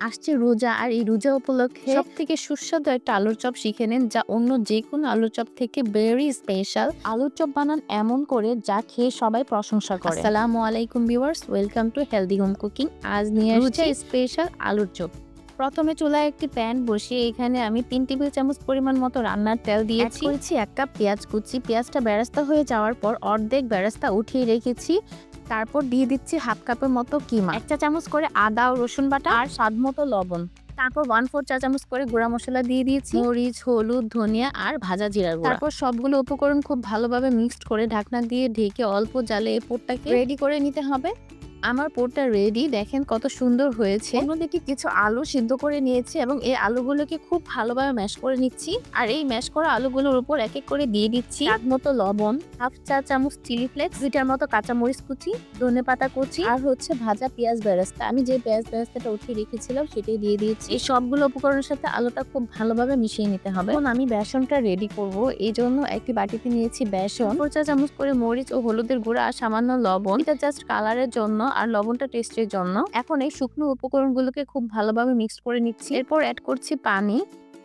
আসছে রোজা আর এই রোজা উপলক্ষে সবথেকে সুস্বাদু একটা আলুর চপ শিখে নিন, যা অন্য যেকোনো আলুর চপ থেকে ভেরি স্পেশাল। আলুর চপ বানান এমন করে যা খেয়ে সবাই প্রশংসা করে। আসসালামু আলাইকুম viewers, welcome to healthy home cooking. আজ নিয়ে আসছি স্পেশাল আলুর চপ। প্রথমে চুলায় একটি প্যান বসিয়ে এখানে আমি 3 টেবিল চামচ পরিমাণ মতো রান্নার তেল দিয়েছি। করেছি 1 কাপ পেঁয়াজ কুচি। পেঁয়াজটা বেরেস্তা হয়ে যাওয়ার পর অর্ধেক বেরেস্তা উঠিয়ে রেখেছি। তারপর দিয়ে দিচ্ছি হাফ কাপের মতো কিমা, 1 চা চামচ করে আদা ও রসুন বাটা আর স্বাদ মতো লবণ। তারপর 1/4 চা চামচ করে গুঁড়া মশলা দিয়ে দিয়েছি, মরিচ, হলুদ, ধনিয়া আর ভাজা জিরার গুঁড়া। তারপর সবগুলো উপকরণ খুব ভালোভাবে মিক্সড করে ঢাকনা দিয়ে ঢেকে অল্প জালে এই পুরটাকে রেডি করে নিতে হবে। আমার পুরটা রেডি, দেখেন কত সুন্দর হয়েছে। অন্যদিকে কিছু আলু সিদ্ধ করে নিয়েছি এবং এই আলুগুলোকে খুব ভালোভাবে ম্যাশ করে নিচ্ছি। আর এই ম্যাশ করা আলুগুলোর উপর এক এক করে দিয়ে দিচ্ছি স্বাদ মতো লবণ, হাফ চা চামচ চিলি ফ্লেক্স, 2টার মতো কাঁচামরিচ কুচি, ধনেপাতা কুচি আর হচ্ছে ভাজা পেঁয়াজ বেরেস্তা। আমি যে পেঁয়াজ বেরেস্তাটা উঠিয়ে রেখেছিলাম সেটাই দিয়ে দিয়েছি। এই সবগুলো উপকরণের সাথে আলুটা খুব ভালোভাবে মিশিয়ে নিতে হবে। এখন আমি বেসনটা রেডি করব, এই জন্য একটি বাটিতে নিয়েছি বেসন, 4 চা চামচ করে মরিচ ও হলুদের গুঁড়া আর সামান্য লবণ। এটা জাস্ট কালারের জন্য আর লবণটা টেস্টের জন্য। এখন এই শুকনো উপকরণগুলোকে খুব ভালোভাবে মিক্সড করে নিচ্ছি। এরপর অ্যাড করছি পানি।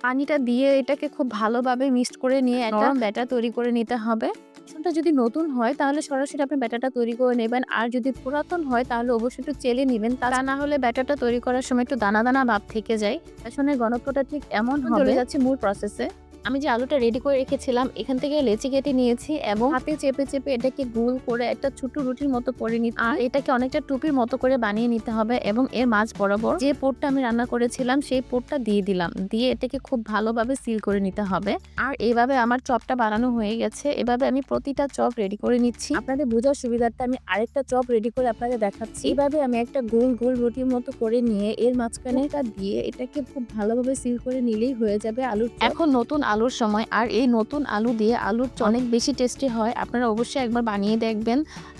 পানিটা দিয়ে এটাকে খুব ভালোভাবে মিক্সড করে নিয়ে একটা ব্যাটার তৈরি করে নিতে হবে। বেসনটা যদি নতুন হয় তাহলে সরাসরি আপনি ব্যাটারটা তৈরি করে নেবেন, আর যদি পুরাতন হয় তাহলে অবশ্যই একটু চেলে নেবেন, তা না হলে ব্যাটারটা তৈরি করার সময় একটু দানা দানা ভাব থেকে যায়। বেসনের ঘনত্বটা ঠিক এমন হবে। চলে যাচ্ছে মূল প্রসেসে। আমি যে আলুটা রেডি করে রেখেছিলাম এখান থেকে লেচি কেটে নিয়েছি এবং হাতে চেপে চেপে এটাকে গোল করে একটা ছোট রুটির মতো করে নিতে, আর এটাকে অনেকটা টুপির মতো করে বানিয়ে নিতে হবে। এবং এর মাঝ বরাবর যে পোরটা আমি রান্না করেছিলাম সেই পোরটা দিয়ে দিলাম, দিয়ে এটাকে খুব ভালোভাবে সিল করে নিতে হবে। আর এভাবে আমার চপটা বানানো হয়ে গেছে। এভাবে আমি প্রতিটা চপ রেডি করে নিচ্ছি। আপনাদের বোঝার সুবিধার্থে আমি আরেকটা চপ রেডি করে আপনাদের দেখাচ্ছি। এভাবে আমি একটা গোল গোল রুটির মতো করে নিয়ে এর মাঝখানে দিয়ে এটাকে খুব ভালোভাবে সিল করে নিলেই হয়ে যাবে আলুর চপ। এখন নতুন আলুর সময়, আর এই নতুন আলু দিয়ে আলুর চপ অনেক বেশি টেস্টি হয়। আপনারা অবশ্যই একবার বানিয়ে দেখবেন।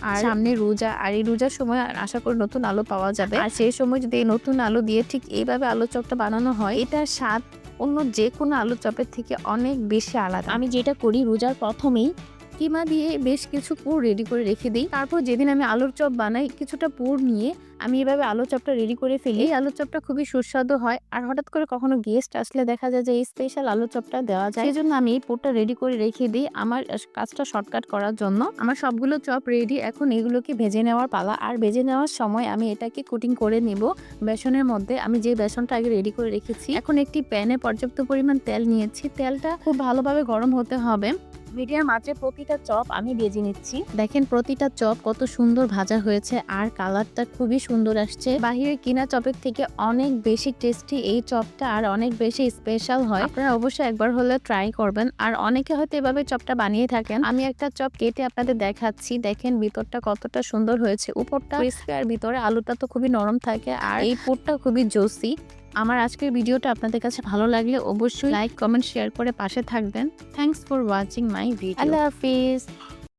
আর সামনে রোজা, আর এই রোজার সময় আশা করি নতুন আলু পাওয়া যাবে। আর সেই সময় যদি এই নতুন আলু দিয়ে ঠিক এইভাবে আলুর চপটা বানানো হয়, এটার স্বাদ অন্য যে কোনো আলুর চপের থেকে অনেক বেশি আলাদা। আমি যেটা করি, রোজার প্রথমেই কিমা দিয়ে বেশ কিছু পুর রেডি করে রেখে দিই। তারপর যেদিন আমি আলুর চপ বানাই কিছুটা পুর নিয়ে আমি এভাবে আলুর চপটা রেডি করে ফেলি। এই আলুর চপটা খুবই সুস্বাদু হয়। আর হঠাৎ করে কখনো গেস্ট আসলে দেখা যায় যে এই স্পেশাল আলুর চপটা দেওয়া যায়, সেই জন্য আমি এই পুরটা রেডি করে রেখে দিই আমার কাজটা শর্টকাট করার জন্য। আমার সবগুলো চপ রেডি, এখন এগুলোকে ভেজে নেওয়ার পালা। আর ভেজে নেওয়ার সময় আমি এটাকে কোটিং করে নেব বেসনের মধ্যে। আমি যে বেসনটা আগে রেডি করে রেখেছি, এখন একটি প্যানে পর্যাপ্ত পরিমাণ তেল নিয়েছি। তেলটা খুব ভালোভাবে গরম হতে হবে। মিডিয়াম আঁচে প্রতিটা চপ আমি ভেজে নিচ্ছি। দেখেন প্রতিটা চপ কত সুন্দর ভাজা হয়েছে আর কালারটা খুবই সুন্দর আসছে। বাহিরে কিনা চপের থেকে অনেক বেশি টেস্টি এই চপটা, আর অনেক বেশি স্পেশাল হয়। আপনারা অবশ্যই একবার হলে ট্রাই করবেন। আর অনেকে হয়তো এভাবে চপটা বানিয়ে থাকেন। আমি একটা চপ কেটে আপনাদের দেখাচ্ছি। দেখেন ভিতরটা কতটা সুন্দর হয়েছে, উপরটা ক্রিসপি আর ভিতরে আলুটা তো খুবই নরম থাকে, আর এই পুরটা খুবই জুসি। আমার আজকের ভিডিওটা আপনাদের কাছে ভালো লাগলে অবশ্যই লাইক, কমেন্ট, শেয়ার করে পাশে থাকবেন। Thanks for watching my video. Allah Hafiz.